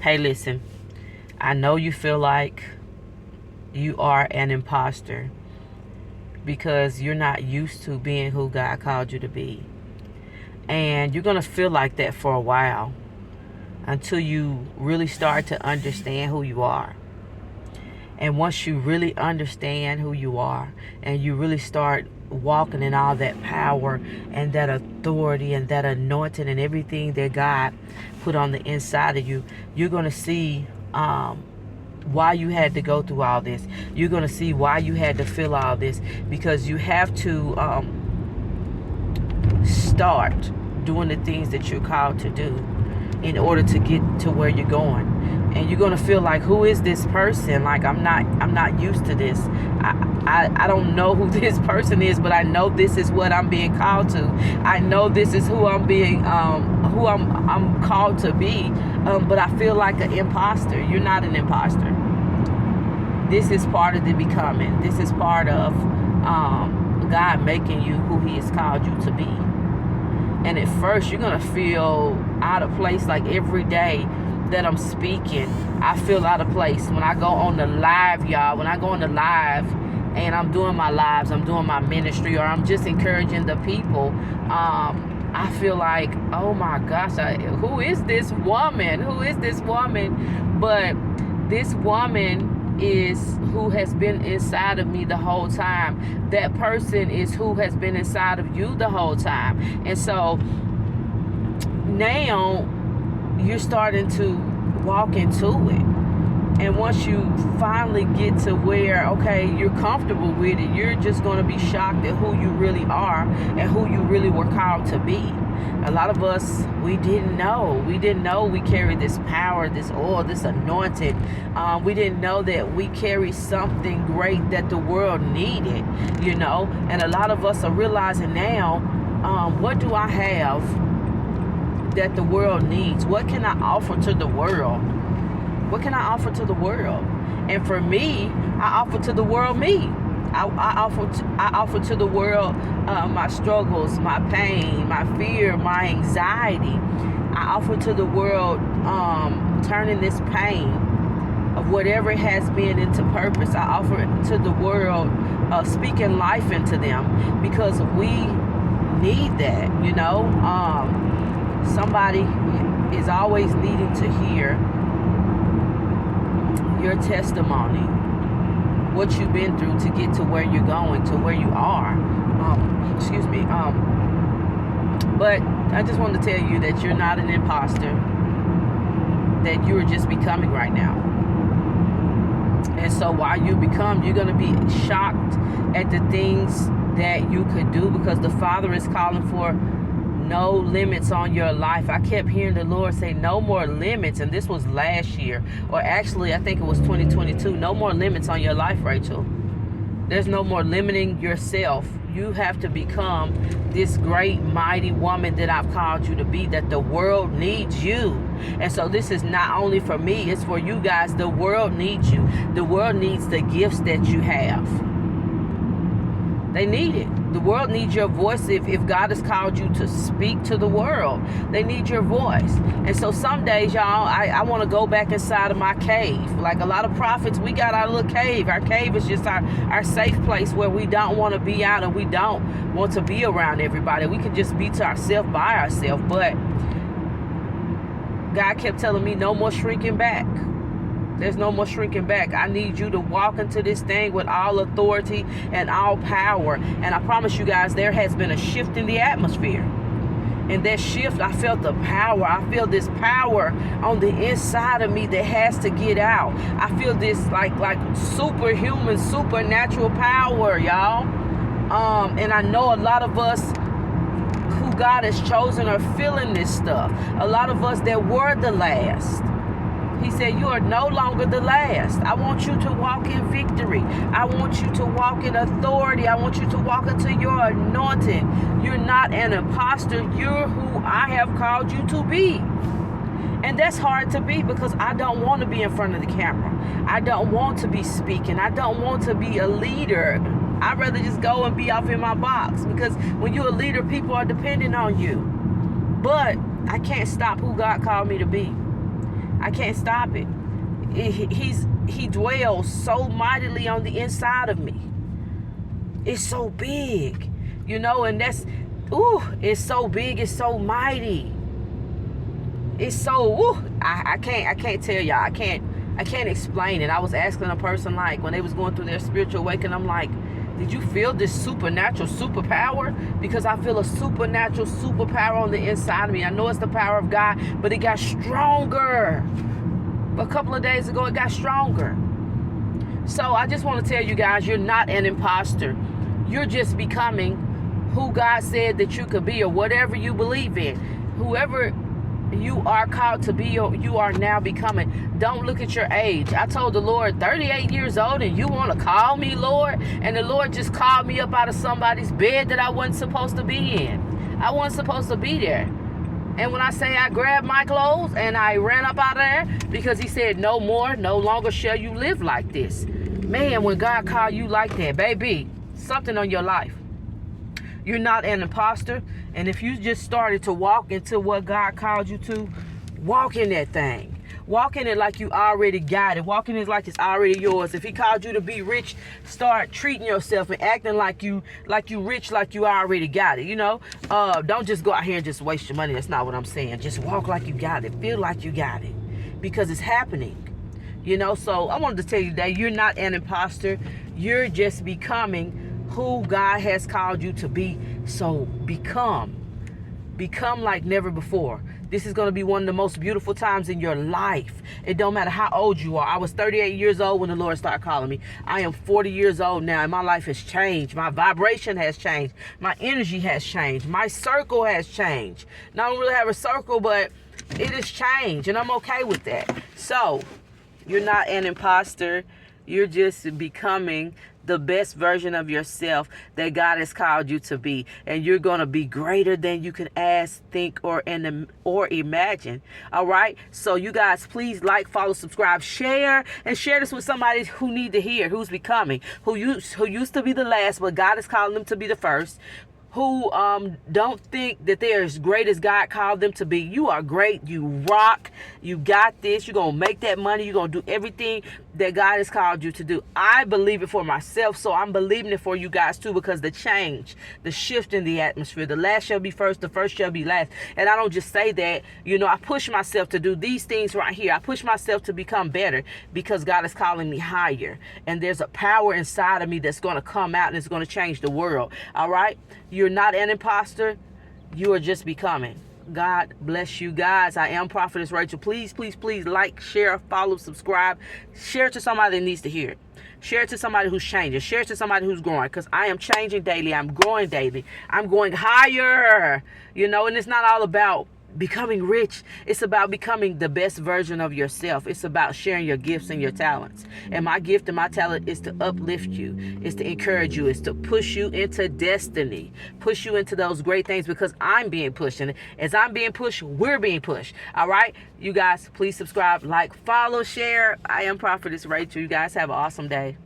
Hey, listen, I know you feel like you are an imposter because you're not used to being who God called you to be. And you're going to feel like that for a while until you really start to understand who you are. And once you really understand who you are and you really start walking in all that power and that authority and that anointing and everything that God put on the inside of you, you're going to see why you had to go through all this. You're going to see why you had to feel all this, because you have to start doing the things that you're called to do in order to get to where you're going. And you're gonna feel like, who is this person? Like, I'm not used to this. I don't know who this person is, but I know this is what I'm being called to. I know this is who I'm being who I'm called to be. But I feel like an imposter. You're not an imposter. This is part of the becoming. This is part of God making you who He has called you to be. And at first, you're going to feel out of place. Like every day that I'm speaking, I feel out of place. When I go on the live, y'all, when I go on the live and I'm doing my lives, I'm doing my ministry, or I'm just encouraging the people, I feel like, oh my gosh, who is this woman? Who is this woman? But this woman is who has been inside of me the whole time. That person is who has been inside of you the whole time. And so now you're starting to walk into it. And once you finally get to where, okay, you're comfortable with it, you're just going to be shocked at who you really are and who you really were called to be. A lot of us, we didn't know. We didn't know we carried this power, this oil, this anointing. We didn't know that we carry something great that the world needed, you know. And a lot of us are realizing now, what do I have that the world needs? What can I offer to the world? What can I offer to the world? And for me, I offer to the world me. I offer to the world my struggles, my pain, my fear, my anxiety. I offer to the world turning this pain of whatever it has been into purpose. I offer to the world speaking life into them, because we need that, you know. Somebody is always needing to hear your testimony, what you've been through to get to where you're going, to where you are. But I just wanted to tell you that you're not an imposter, that you're just becoming right now. And so while you become, you're going to be shocked at the things that you could do, because the Father is calling for no limits on your life. I kept hearing the Lord say no more limits, and this was last year, or actually I think it was 2022. No more limits on your life, Rachel. There's no more limiting yourself. You have to become this great, mighty woman that I've called you to be, that the world needs you. And so this is not only for me, it's for you guys. The world needs you. The world needs the gifts that you have. They need it. The world needs your voice. If God has called you to speak to the world, they need your voice. And so some days, y'all, I want to go back inside of my cave. Like a lot of prophets, we got our little cave. Our cave is just our safe place where we don't want to be out and we don't want to be around everybody. We can just be to ourselves by ourselves. But God kept telling me, no more shrinking back. There's no more shrinking back. I need you to walk into this thing with all authority and all power. And I promise you guys, there has been a shift in the atmosphere. And that shift, I felt the power. I feel this power on the inside of me that has to get out. I feel this like superhuman, supernatural power, y'all. And I know a lot of us who God has chosen are feeling this stuff. A lot of us that were the last. He said, you are no longer the last. I want you to walk in victory. I want you to walk in authority. I want you to walk into your anointing. You're not an imposter. You're who I have called you to be. And that's hard to be, because I don't want to be in front of the camera. I don't want to be speaking. I don't want to be a leader. I'd rather just go and be off in my box, because when you're a leader, people are depending on you. But I can't stop who God called me to be. I can't stop it. He dwells so mightily on the inside of me. It's so big, and it's so big, it's so mighty. It's so, I can't tell y'all. I can't explain it. I was asking a person, like, when they was going through their spiritual awakening, I'm like, did you feel this supernatural superpower? Because I feel a supernatural superpower on the inside of me. I know it's the power of God, but it got stronger. A couple of days ago, it got stronger. So I just want to tell you guys, you're not an imposter. You're just becoming who God said that you could be, or whatever you believe in. Whoever you are called to be, or you are now becoming. Don't look at your age. I told the Lord, 38 years old, and you want to call me Lord? And the Lord just called me up out of somebody's bed that I wasn't supposed to be in. I wasn't supposed to be there. And when I say I grabbed my clothes and I ran up out of there, because he said, no more, no longer shall you live like this. Man, when God called you like that, baby, something on your life. You're not an imposter. And if you just started to walk into what God called you to, walk in that thing. Walk in it like you already got it. Walk in it like it's already yours. If he called you to be rich, start treating yourself and acting like you rich, like you already got it. Don't just go out here and just waste your money. That's not what I'm saying. Just walk like you got it. Feel like you got it, because it's happening. So I wanted to tell you that you're not an imposter. You're just becoming who God has called you to be. So become like never before. This is going to be one of the most beautiful times in your life. It don't matter how old you are. I was 38 years old when the Lord started calling me. I am 40 years old now, and my life has changed. My vibration has changed. My energy has changed. My circle has changed. Now, I don't really have a circle, but it has changed, and I'm okay with that. So you're not an imposter. You're just becoming the best version of yourself that God has called you to be. And you're going to be greater than you can ask, think, or imagine. All right? So you guys, please like, follow, subscribe, share, and share this with somebody who need to hear, who's becoming, who used to be the last, but God is calling them to be the first, who don't think that they're as great as God called them to be. You are great. You rock. You got this. You're going to make that money. You're going to do everything that God has called you to do. I believe it for myself, so I'm believing it for you guys too, because the change, the shift in the atmosphere, the last shall be first, the first shall be last. And I don't just say that, I push myself to do these things right here. I push myself to become better, because God is calling me higher. And there's a power inside of me that's going to come out, and it's going to change the world. All right? You're not an imposter. You are just becoming. God bless you guys. I am Prophetess Rachel. Please, please, please like, share, follow, subscribe. Share it to somebody that needs to hear it. Share it to somebody who's changing. Share it to somebody who's growing, because I am changing daily. I'm growing daily. I'm going higher, and it's not all about becoming rich. It's about becoming the best version of yourself. It's about sharing your gifts and your talents. And my gift and my talent is to uplift you. It's to encourage you. It's to push you into destiny. Push you into those great things, because I'm being pushed. And as I'm being pushed, we're being pushed. All right? You guys, please subscribe, like, follow, share. I am Prophetess Rachel. You guys have an awesome day.